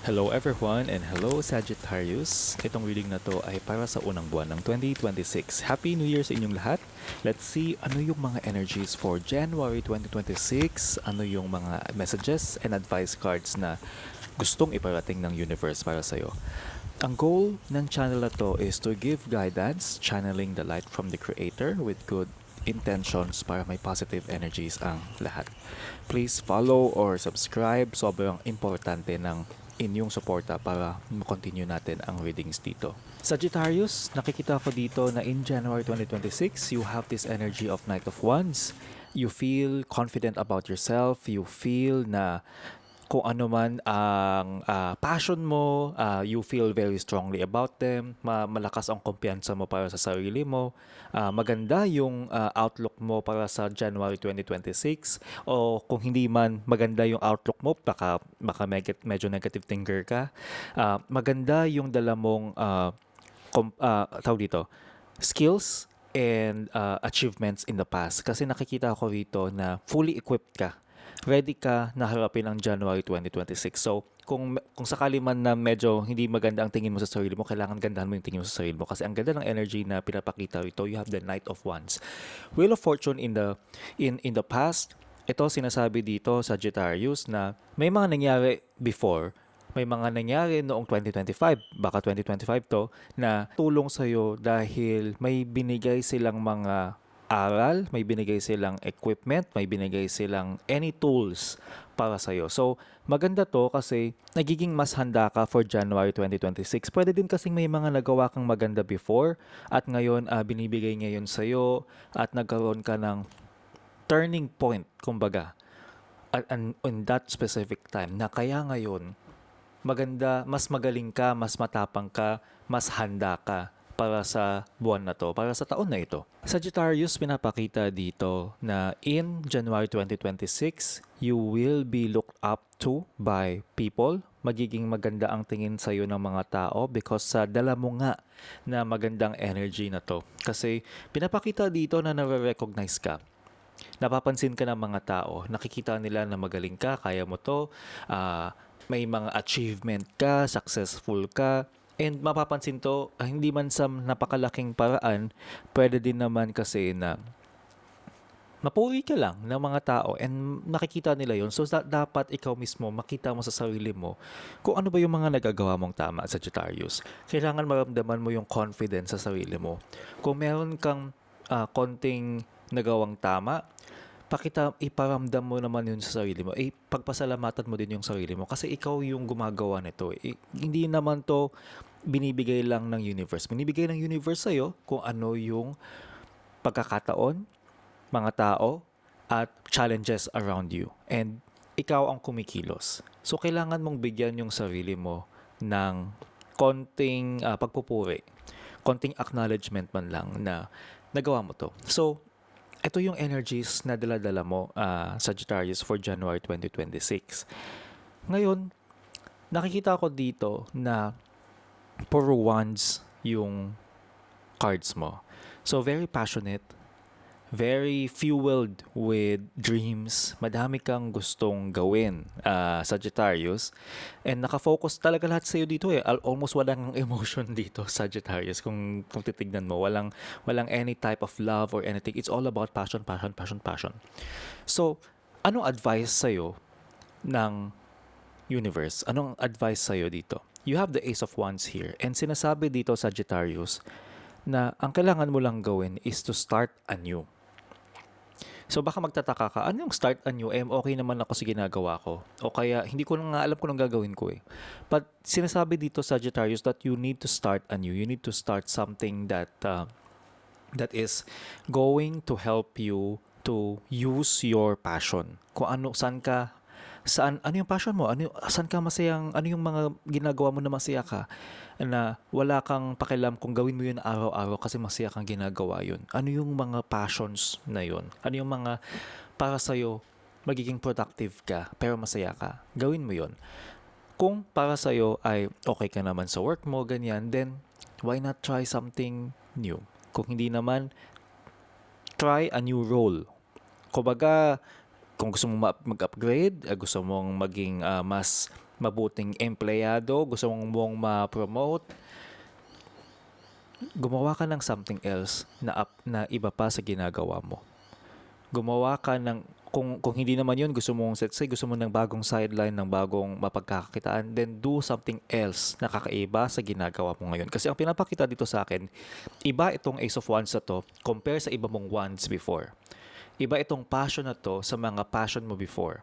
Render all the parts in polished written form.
Hello everyone and hello Sagittarius. Itong reading na to ay para sa unang buwan ng 2026. Happy New Year sa inyong lahat. Let's see ano yung mga energies for January 2026, ano yung mga messages and advice cards na gustong iparating ng universe para sa'yo. Ang goal ng channel na to is to give guidance, channeling the light from the creator with good intentions para may positive energies ang lahat. Please follow or subscribe. Sobrang importante ng inyong suporta para ma-continue natin ang readings dito. Sagittarius, nakikita ko dito na in January 2026, you have this energy of Knight of Wands. You feel confident about yourself. You feel na kung ano man ang passion mo, you feel very strongly about them, malakas ang kumpiyansa mo para sa sarili mo, maganda yung outlook mo para sa January 2026, o kung hindi man maganda yung outlook mo, baka medyo negative thinker ka, maganda yung dala mong tawag dito, skills and achievements in the past. Kasi nakikita ko rito na fully equipped ka, ready ka na harapin ang January 2026. So, kung sakali man na medyo hindi maganda ang tingin mo sa sarili mo, kailangan gandahan mo yung tingin mo sa sarili mo. Kasi ang ganda ng energy na pinapakita rito, you have the Knight of Wands. Wheel of Fortune in the past, ito sinasabi dito sa Sagittarius na may mga nangyari before, may mga nangyari noong 2025, baka 2025 to, na tulong sa'yo dahil may binigay silang mga aral, may binigay silang equipment, may binigay silang any tools para sa'yo. So, maganda to kasi nagiging mas handa ka for January 2026. Pwede din kasing may mga nagawa kang maganda before at ngayon binibigay ngayon sa'yo at nagkaroon ka ng turning point, kumbaga, on that specific time na kaya ngayon maganda, mas magaling ka, mas matapang ka, mas handa ka para sa buwan na to, para sa taon na ito. Sagittarius, pinapakita dito na in January 2026, you will be looked up to by people. Magiging maganda ang tingin sa iyo ng mga tao because sa dala mo nga na magandang energy na to. Kasi pinapakita dito na nare-recognize ka. Napapansin ka ng mga tao, nakikita nila na magaling ka, kaya mo to, may mga achievement ka, successful ka, and mapapansin to, hindi man sa napakalaking paraan, pwede din naman kasi na mapuri ka lang ng mga tao and nakikita nila yon. So dapat ikaw mismo makita mo sa sarili mo kung ano ba yung mga nagagawa mong tama, Sagittarius. Kailangan maramdaman mo yung confidence sa sarili mo. Kung meron kang konting nagawang tama, iparamdam mo naman yun sa sarili mo. Pagpasalamatan mo din yung sarili mo kasi ikaw yung gumagawa nito. Hindi naman to binibigay lang ng universe. Binibigay ng universe sa'yo kung ano yung pagkakataon, mga tao, at challenges around you. And ikaw ang kumikilos. So, kailangan mong bigyan yung sarili mo ng konting pagpupuri, konting acknowledgement man lang na nagawa mo to. So, ito yung energies na dala-dala mo, Sagittarius, for January 2026. Ngayon, nakikita ko dito na puro wands yung cards mo. So, very passionate, very fueled with dreams. Madami kang gustong gawin, Sagittarius. And nakafocus talaga lahat sa'yo dito eh. Almost walang emotion dito, Sagittarius. Kung titignan mo, walang any type of love or anything. It's all about passion, passion, passion, passion. So, anong advice sa'yo ng universe? Anong advice sa'yo dito? You have the Ace of Wands here. And sinasabi dito, Sagittarius, na ang kailangan mo lang gawin is to start anew. So baka magtataka ka, ano yung start anew? Okay naman ako sa ginagawa ko. O kaya hindi ko na nga alam kung anong gagawin ko eh. But sinasabi dito, Sagittarius, that you need to start anew. You need to start something that is going to help you to use your passion. Kung ano, ano yung passion mo? Saan ka masayang, ano yung mga ginagawa mo na masaya ka? Na wala kang pakialam kung gawin mo yun araw-araw kasi masaya kang ginagawa yun. Ano yung mga passions na yun? Ano yung mga para sa'yo magiging productive ka pero masaya ka? Gawin mo yun. Kung para sa'yo ay okay ka naman sa work mo, ganyan, then why not try something new? Kung hindi naman, try a new role. Kumbaga, kung gusto mong mag-upgrade, gusto mong maging mas mabuting empleyado, gusto mong ma-promote, gumawa ka ng something else na iba pa sa ginagawa mo. Gumawa ka ng kung hindi naman yun, gusto mong, let's say, gusto mo ng bagong sideline, ng bagong mapagkakakitaan, then do something else na kakaiba sa ginagawa mo ngayon. Kasi ang pinapakita dito sa akin, iba itong Ace of Wands na to compare sa iba mong wands before. Iba itong passion na to sa mga passion mo before.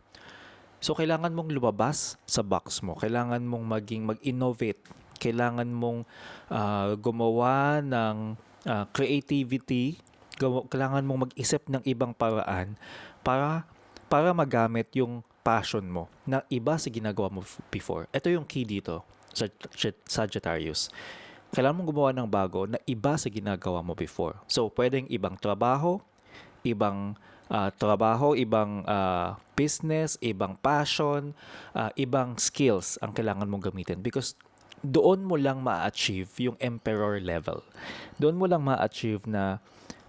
So, kailangan mong lumabas sa box mo. Kailangan mong mag-innovate. Kailangan mong gumawa ng creativity. Kailangan mong mag-isip ng ibang paraan para magamit yung passion mo na iba sa ginagawa mo before. Ito yung key dito sa Sagittarius. Kailangan mong gumawa ng bago na iba sa ginagawa mo before. So, pwedeng ibang trabaho, ibang ibang business, ibang passion, ibang skills ang kailangan mong gamitin because doon mo lang ma-achieve yung emperor level. Doon mo lang ma-achieve na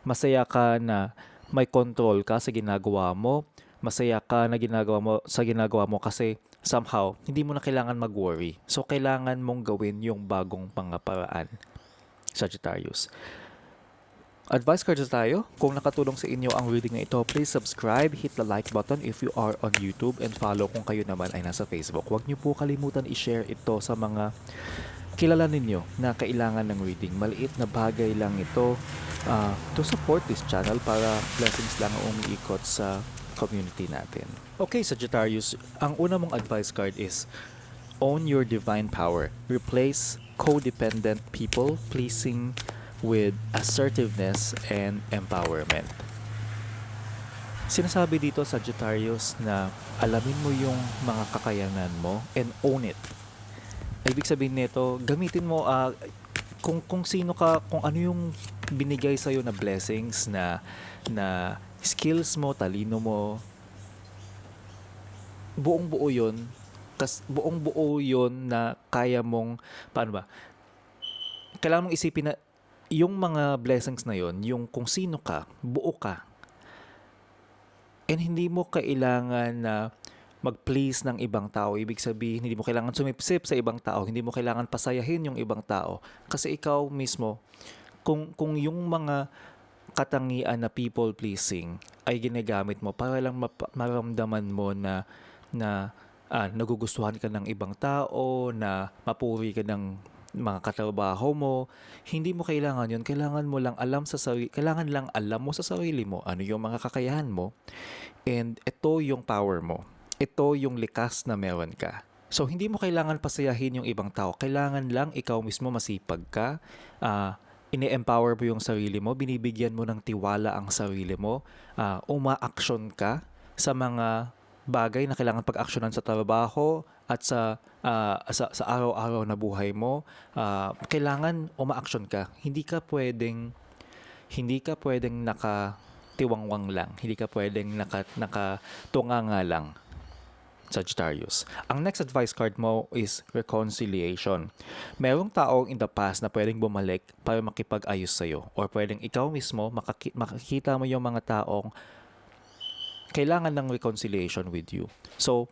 masaya ka na may control ka sa ginagawa mo, masaya ka na ginagawa mo kasi somehow hindi mo na kailangan mag-worry. So kailangan mong gawin yung bagong mga paraan. Sagittarius. Advice cards tayo. Kung nakatulong sa inyo ang reading na ito, please subscribe, hit the like button if you are on YouTube, and follow kung kayo naman ay nasa Facebook. Huwag niyo po kalimutan i-share ito sa mga kilala ninyo na kailangan ng reading. Maliit na bagay lang ito to support this channel para blessings lang ang umiikot sa community natin. Okay, Sagittarius, ang una mong advice card is own your divine power. Replace codependent people pleasing with assertiveness and empowerment. Sinasabi dito, Sagittarius, na alamin mo yung mga kakayanan mo and own it. Ibig sabihin nito, gamitin mo kung sino ka, kung ano yung binigay sa iyo na blessings na skills mo, talino mo. Buong-buo 'yon. Buong-buo 'yon na kaya mong paano ba? Kailangan mong isipin na yung mga blessings na 'yon, yung kung sino ka, buo ka. And hindi mo kailangan na mag-please ng ibang tao. Ibig sabihin, hindi mo kailangan sumipsip sa ibang tao. Hindi mo kailangan pasayahin yung ibang tao. Kasi ikaw mismo, kung yung mga katangian na people pleasing ay ginagamit mo para lang maramdaman mo na nagugustuhan ka ng ibang tao, na mapuri ka ng mga katrabaho mo, hindi mo kailangan yun. Kailangan lang alam mo sa sarili mo ano yung mga kakayahan mo, and ito yung power mo. Ito yung likas na meron ka. So, hindi mo kailangan pasayahin yung ibang tao. Kailangan lang ikaw mismo masipag ka, ini-empower mo yung sarili mo, binibigyan mo ng tiwala ang sarili mo, uma-action ka sa mga bagay na kailangan pag-aksyonan sa trabaho at sa araw-araw na buhay mo. Kailangan uma-action ka. Hindi ka pwedeng nakatiwangwang lang. Hindi ka pwedeng nakatunganga lang. Sagittarius. Ang next advice card mo is reconciliation. Merong taong in the past na pwedeng bumalik para makipag-ayos sa'yo, or pwedeng ikaw mismo makikita mo yung mga taong kailangan ng reconciliation with you. So,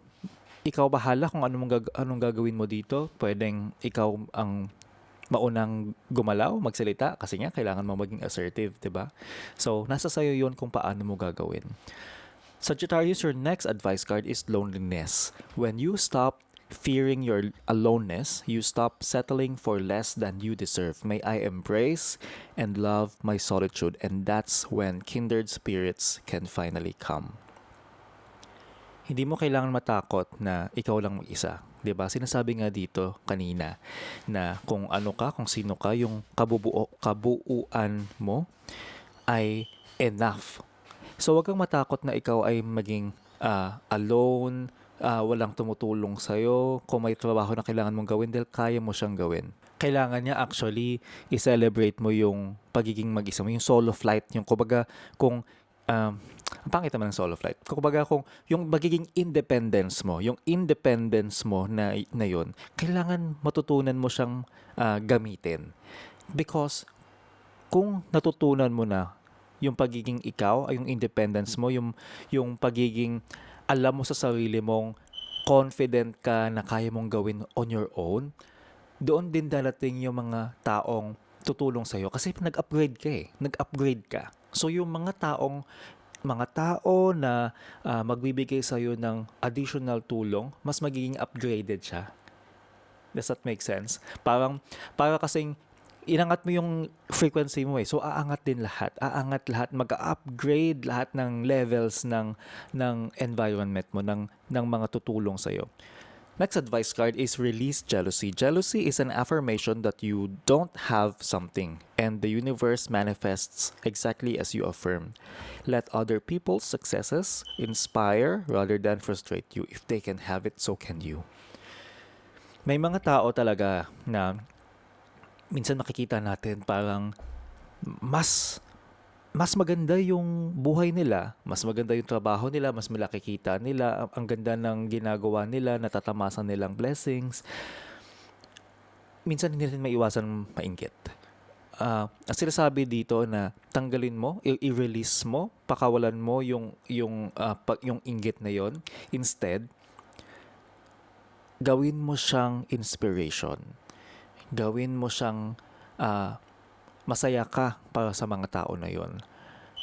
ikaw bahala kung anong gagawin mo dito. Pwedeng ikaw ang maunang gumalaw, magsalita, kasi nga kailangan mo maging assertive, 'di ba? So, nasa sayo 'yon kung paano mo gagawin. Sagittarius, your next advice card is loneliness. When you stop fearing your aloneness, you stop settling for less than you deserve. May I embrace and love my solitude, and that's when kindred spirits can finally come. Hindi mo kailangan matakot na ikaw lang mag-isa. 'Di ba? Sinasabi nga dito kanina na kung ano ka, kung sino ka, yung kabuuan mo ay enough. So, wag kang matakot na ikaw ay maging alone, walang tumutulong sa'yo. Kung may trabaho na kailangan mong gawin, dahil kaya mo siyang gawin. Kailangan niya actually i-celebrate mo yung pagiging mag-isa mo, yung solo flight. Yung kumbaga, ang pangit naman ng solo flight. Kumbaga, kung yung magiging independence mo, na yun, kailangan matutunan mo siyang gamitin. Because, kung natutunan mo na yung pagiging ikaw, ay yung independence mo, yung pagiging alam mo sa sarili mong confident ka na kaya mong gawin on your own, doon din darating yung mga taong tutulong sa'yo kasi nag-upgrade ka eh. Nag-upgrade ka. So yung mga tao na magbibigay sa'yo ng additional tulong, mas magiging upgraded siya. Does that make sense? Para kasing inangat mo yung frequency mo eh. So aangat din lahat. Aangat lahat, mag-upgrade lahat ng levels ng environment mo, ng mga tutulong sa'yo. Next advice card is release jealousy. Jealousy is an affirmation that you don't have something and the universe manifests exactly as you affirm. Let other people's successes inspire rather than frustrate you. If they can have it, so can you. May mga tao talaga na minsan makikita natin parang mas maganda yung buhay nila, mas maganda yung trabaho nila, mas malaki kita nila, ang ganda ng ginagawa nila, natatamasan nilang blessings. Minsan hindi natin maiwasan mainggit. Ang sinasabi dito na tanggalin mo, i-release mo, pakawalan mo yung inggit na yon. Instead, gawin mo siyang inspiration. Gawin mo siyang masaya ka para sa mga tao na yon.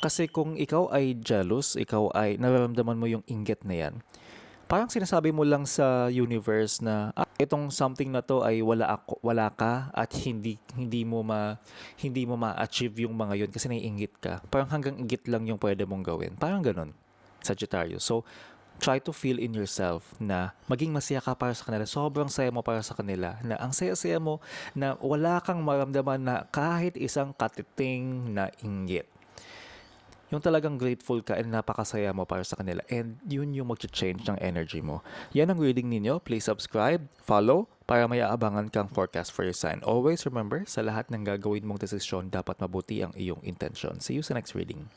Kasi kung ikaw ay jealous, ikaw ay nararamdaman mo yung inggit na yan, parang sinasabi mo lang sa universe na itong something na to ay wala ka at hindi mo ma-achieve yung mga yon kasi naiinggit ka. Parang hanggang inggit lang yung pwede mong gawin. Parang ganun, Sagittarius. So, try to feel in yourself na maging masaya ka para sa kanila. Sobrang saya mo para sa kanila. Na ang saya-saya mo na wala kang maramdaman na kahit isang katiting na inggit. Yung talagang grateful ka and napakasaya mo para sa kanila. And yun yung mag-change ng energy mo. Yan ang reading ninyo. Please subscribe, follow, para may aabangan kang forecast for your sign. Always remember, sa lahat ng gagawin mong desisyon, dapat mabuti ang iyong intention. See you sa next reading.